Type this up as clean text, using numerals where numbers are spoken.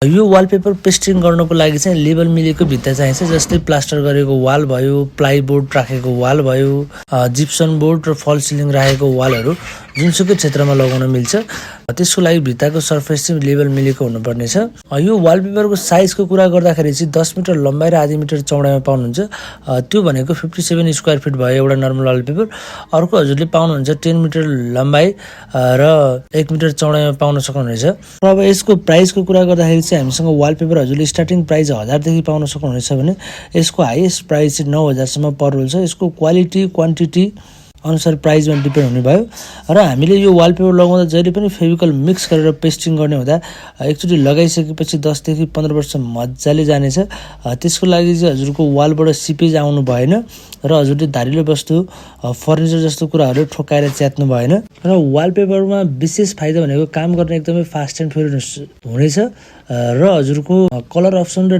यो wallpaper pasting गर्नको लागि चाहिँ लेबल मिलेको भित्ता चाहिन्छ, जस्तै प्लास्टर गरेको वाल भयो, प्लाइबोर्ड राखेको वाल भयो, जिप्सन बोर्ड र फल सिलिङ राखेको वालहरू जुनसुकै क्षेत्रमा लगाउन मिल्छ। त्यसको लागि भित्ताको सर्फेस चाहिँ लेबल मिलेको हुनुपर्ने छ। यो वालपेपरको साइजको कुरा गर्दाखेरि चाहिँ 10 मिटर लम्बाइ र आधी मिटर चौडाइमा पाउनुहुन्छ। त्यो भनेको 57 स्क्वायर फिट भयो एउटा नर्मल वालपेपर। अर्को हजुरले पाउनुहुन्छ 10 मिटर लम्बाइ र 1 मिटर चौडाइमा पाउन सक्नुहुनेछ। अब यसको प्राइसको कुरा गर्दाखेरि चाहिँ हामीसँग वालपेपर हजुरले स्टार्टिङ प्राइस 1000 देखि पाउन सक्नुहुनेछ भने यसको हाईएस्ट प्राइस चाहिँ 9000 सम्म पर्छ। यसको क्वालिटी क्वान्टिटी अनुसार प्राइसमा डिपेन्ड हुने भयो। र हामीले यो वालपेपर लगाउँदा जहिले पनि फेभिकल मिक्स गरेर पेस्टिङ गर्ने हुँदा एकचोटि लगाइसकेपछि 10 देखि 15 वर्ष मजाले जानेछ। त्यसको लागि चाहिँ हजुरको वालबाट सिपेज आउनु भएन र हजुरले धारिलो वस्तु फर्निचर जस्तो कुराहरू ठोकाएर च्यात्नु भएन। र वालपेपरमा विशेष फाइदा भनेको काम गर्न एकदमै फास्ट एन्ड फ्युरियस हुनेछ र हजुरको कलर अप्सन र